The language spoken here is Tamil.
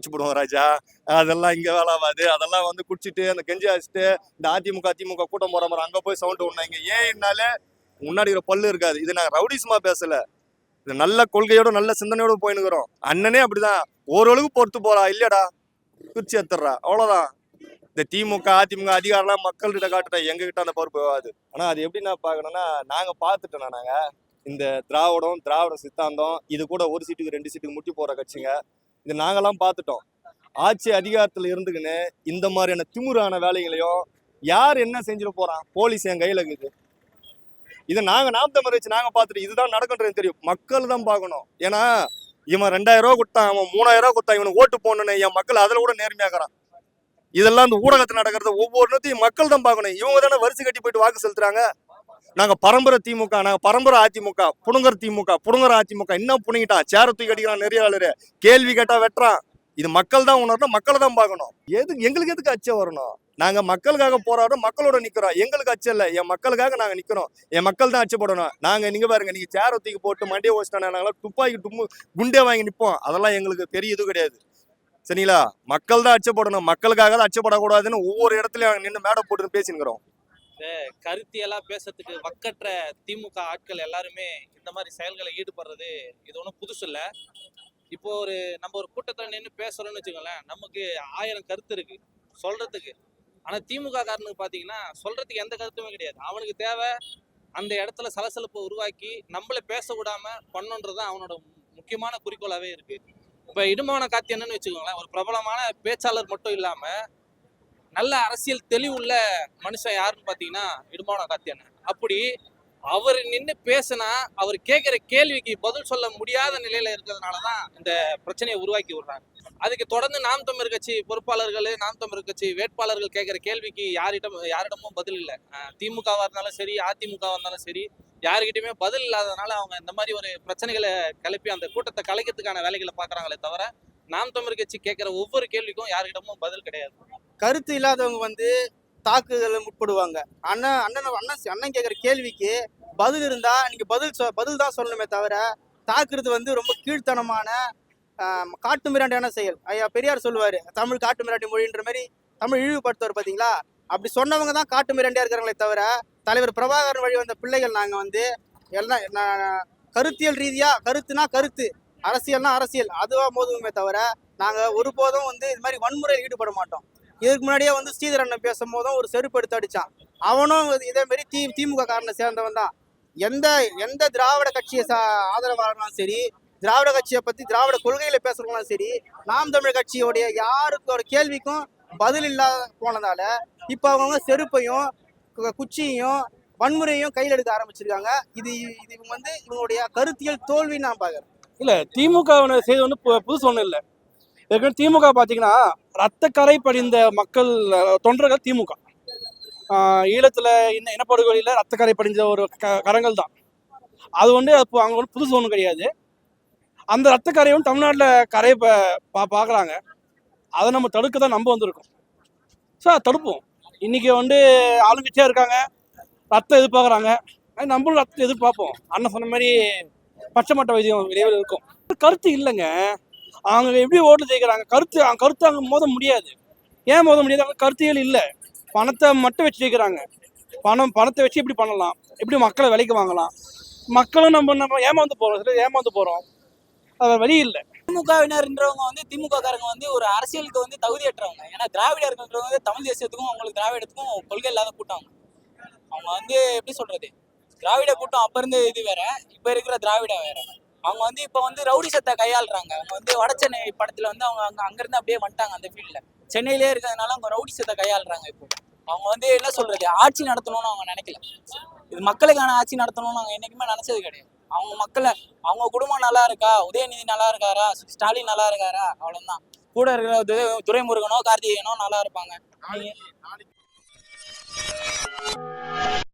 அடிச்சு போடுவோம் ராஜா. அதெல்லாம் இங்க வேலை ஆகாது. அதெல்லாம் வந்து குடிச்சிட்டு அந்த கெஞ்சி அடிச்சுட்டு இந்த அதிமுக கூட்டம் போற மாதிரி அங்க போய் சவுண்ட் ஒண்ணாங்க. ஏன்னாலே முன்னாடி ஒரு பல்லு இருக்காது. இது நான் ரவுடிசமா பேசல. இது நல்ல கொள்கையோட நல்ல சிந்தனையோட போயினுக்கிறோம். அண்ணனே அப்படிதான் ஓரளவுக்கு பொறுத்து போறா இல்லையாடா பிரிச்சு எடுத்துடுறா அவ்வளவுதான். இந்த திமுக அதிமுக அதிகாரம்லாம் மக்கள்கிட்ட காட்டுட்டா எங்க கிட்ட அந்த பொறுப்பு ஆகாது. ஆனா அது எப்படி நான் பாக்கணும்னா நாங்க பாத்துட்டோம். நாங்க இந்த திராவிட சித்தாந்தம் இது கூட ஒரு சீட்டுக்கு 2 சீட்டுக்கு முட்டி போற கட்சிங்க. இது நாங்கெல்லாம் பார்த்துட்டோம். ஆட்சி அதிகாரத்துல இருந்துக்குன்னு இந்த மாதிரியான திமுறான வேலைகளையும் யார் என்ன செஞ்சுட்டு போறான்? போலீஸ் என் கையில இருக்குது. இதை நாம் தமிழர் வச்சு நாங்க பார்த்துட்டு இதுதான் நடக்குன்றது தெரியும். மக்கள் தான் பார்க்கணும். ஏன்னா இவன் 2000 ரூபா கொடுத்தான், அவன் 3000 ரூபா கொடுத்தான், இவனுக்கு ஓட்டு போடணுன்னு என் மக்கள் அதில் கூட நேர்மையாக்குறான். இதெல்லாம் இந்த ஊடகத்தில் நடக்கிறது ஒவ்வொருத்தையும் மக்கள் தான் பார்க்கணும். இவங்க தானே வரிசை கட்டி போயிட்டு வாக்கு செலுத்துறாங்க. நாங்க பரம்பரை திமுக, நாங்க பரம்பரை அதிமுக, புடுங்கர் திமுக, புடுங்கர் அதிமுக, இன்னும் புனிங்கிட்டான், சேர தூக்கி அடிக்கிறான் நெறியாளரு, கேள்வி கேட்டா வெட்டுறான். இது மக்கள் தான் உணரணும், மக்களை தான் பார்க்கணும். எங்களுக்கு எதுக்கு அச்சம் வரணும்? நாங்க மக்களுக்காக போராடும், மக்களோட நிக்கிறோம். எங்களுக்கு அச்சம் இல்லை, என் மக்களுக்காக நாங்க நிக்கிறோம். என் மக்கள் தான் அச்சப்படணும். நாங்க நீங்க பாருங்க, நீங்க சேர தூக்கி போட்டு மண்டியை வச்சுட்டா நாங்களாம் துப்பாக்கி குண்டே வாங்கி நிற்போம். அதெல்லாம் எங்களுக்கு பெரிய இது கிடையாது. சரிங்களா? மக்கள் தான் அச்சப்படணும், மக்களுக்காக தான் அச்சப்படக்கூடாதுன்னு ஒவ்வொரு இடத்துலயும் நின்று மேடை போட்டு பேசினுக்கிறோம். கருத்தியெல்லாம் பேசுறதுக்கு வக்கற்ற திமுக ஆட்கள் எல்லாருமே இந்த மாதிரி செயல்களை ஈடுபடுறது இது ஒன்றும் புதுசு இல்லை. இப்போ நம்ம ஒரு கூட்டத்தில் நின்று பேசுறோம்னு வச்சுக்கோங்களேன், நமக்கு 1000 கருத்து இருக்கு சொல்றதுக்கு. ஆனா திமுக காரனுக்கு பாத்தீங்கன்னா சொல்றதுக்கு எந்த கருத்துமே கிடையாது. அவனுக்கு தேவை அந்த இடத்துல சலசலப்பை உருவாக்கி நம்மள பேச விடாம பண்ணுன்றதுதான் அவனோட முக்கியமான குறிக்கோளாவே இருக்கு. இப்ப இடுமான காத்தியன்னு வச்சுக்கோங்களேன், ஒரு பிரபலமான பேச்சாளர் மட்டும் இல்லாம நல்ல அரசியல் தெளிவுள்ள மனுஷன் யாருன்னு பாத்தீங்கன்னா இடுமான காத்தியன். அப்படி அவர் நின்று பேசினா அவர் கேட்கிற கேள்விக்கு பதில் சொல்ல முடியாத நிலையில இருக்கிறதுனாலதான் இந்த பிரச்சனையை உருவாக்கி விடுறாங்க. அதுக்கு தொடர்ந்து நாம் தமிழர் கட்சி பொறுப்பாளர்கள், நாம் தமிழர் கட்சி வேட்பாளர்கள் கேட்கிற கேள்விக்கு யாரிடமும் பதில் இல்லை. திமுகவா இருந்தாலும் சரி, அதிமுகவா இருந்தாலும் சரி, யாருக்கிட்டயுமே பதில் இல்லாததுனால அவங்க இந்த மாதிரி ஒரு பிரச்சனைகளை கிளப்பி அந்த கூட்டத்தை கலைக்கிறதுக்கான வேலைகளை பாக்குறாங்களே தவிர நாம் தமிழர் கட்சி கேட்கிற ஒவ்வொரு கேள்விக்கும் யாரிடமும் பதில் கிடையாது. கருத்து இல்லாதவங்க தாக்குதல் முற்படுவாங்க. அண்ணன் கேட்குற கேள்விக்கு பதில் இருந்தா நீங்க பதில் தான் சொல்லணுமே தவிர தாக்குறது ரொம்ப கீழ்த்தனமான காட்டு மிராண்டியான செயல். ஐயா பெரியார் சொல்லுவாரு, தமிழ் காட்டு மிராண்டி மொழின்ற மாதிரி தமிழ் இழிவுபடுத்துவார் பாத்தீங்களா? அப்படி சொன்னவங்க தான் காட்டு மிராண்டியா இருக்கிறாங்களே தவிர தலைவர் பிரபாகரன் வழி வந்த பிள்ளைகள் நாங்க எல்லாம் கருத்தியல் ரீதியா கருத்துனா கருத்து, அரசியல்னா அரசியல், அதுவா மோதுவோமே தவிர நாங்க ஒருபோதும் இது மாதிரி வன்முறையில் ஈடுபட மாட்டோம். இதுக்கு முன்னாடியே ஸ்ரீதர் அண்ணன் பேசும் போதும் ஒரு செருப்பு எடுத்து அடிச்சான். அவனும் இதே மாதிரி திமுக காரனை சேர்ந்தவன் தான். எந்த திராவிட கட்சியை ஆதரவாளர்களும் சரி, திராவிட கட்சியை பத்தி திராவிட கொள்கையில பேசுறவங்களும் சரி, நாம் தமிழ் கட்சியோடைய யாருக்கோட கேள்விக்கும் பதில் இல்லாத போனதால இப்ப அவங்க செருப்பையும் குச்சியையும் வன்முறையும் கையில் எடுக்க ஆரம்பிச்சிருக்காங்க. இது இவங்களுடைய கருத்தியல் தோல்வின்னு நான் பாக்குறேன். இல்ல, திமுக செய்து புதுசு ஒண்ணு இல்லை. ஏற்கனவே திமுக பார்த்தீங்கன்னா ரத்த கரை படிந்த மக்கள் தொண்டர்கள் திமுக. ஈழத்துல இனப்படுகொலையில் ரத்த கரை படிந்த ஒரு கரங்கள் தான் அது. அப்போ அங்கே புதுசு ஒன்றும் கிடையாது. அந்த ரத்த கரையும் தமிழ்நாட்டில் கரையை பார்க்குறாங்க. அதை நம்ம தடுக்க தான் நம்ம வந்திருக்கோம். ஸோ அதை தடுப்போம். இன்னைக்கு ஆளுங்கட்சியாக இருக்காங்க, ரத்தம் எதிர்பார்க்குறாங்க, நம்மளும் ரத்தம் எதிர்பார்ப்போம். அண்ணன் சொன்ன மாதிரி பச்சைமட்ட வைத்தியம் விரைவில் இருக்கும். கருத்து இல்லைங்க, அவங்க எப்படி ஓட்டு ஜெயிக்கிறாங்க? கருத்து அங்கே மோத முடியாது. ஏன் மோத முடியாது? அவங்க கருத்தியல் இல்லை, பணத்தை மட்டும் வச்சு ஜெயிக்கிறாங்க. பணத்தை வச்சு எப்படி பண்ணலாம், எப்படி மக்களை விலைக்கு வாங்கலாம், மக்களும் நம்ம ஏமாந்து போகிறோம். அது வழி இல்லை. திமுகவினர்ன்றவங்க திமுக காரங்க ஒரு அரசியலுக்கு தகுதியற்றவங்க. ஏன்னா திராவிடர்ன்றவங்க தமிழ் தேசியத்துக்கும் அவங்களுக்கு திராவிடத்துக்கும் கொள்கை இல்லாத கூட்டம். அவங்க எப்படி சொல்றது, திராவிட கூட்டம் அப்ப இருந்து இது வேற, இப்ப இருக்கிற திராவிட வேற. அவங்க இப்ப ரவுடி சத்தை கையாளுறாங்க. அவங்க வட சென்னை படத்துல அவங்க அங்கிருந்து அப்படியே வந்துட்டாங்க அந்த ஃபீல்ட்ல. சென்னையிலே இருக்கிறதுனால அவங்க ரவுடி சத்தை கையாளுறாங்க. இப்போ அவங்க என்ன சொல்றது, ஆட்சி நடத்தணும்னு அவங்க நினைக்கல. இது மக்களுக்கான ஆட்சி நடத்தணும்னு அவங்க என்னைக்குமே நினைச்சது கிடையாது. அவங்க குடும்பம் நல்லா இருக்கா, உதயநிதி நல்லா இருக்காரா, ஸ்டாலின் நல்லா இருக்காரா, அவ்வளவுதான். கூட இருக்கிற துரைமுருகனோ கார்த்திகேயனோ நல்லா இருப்பாங்க.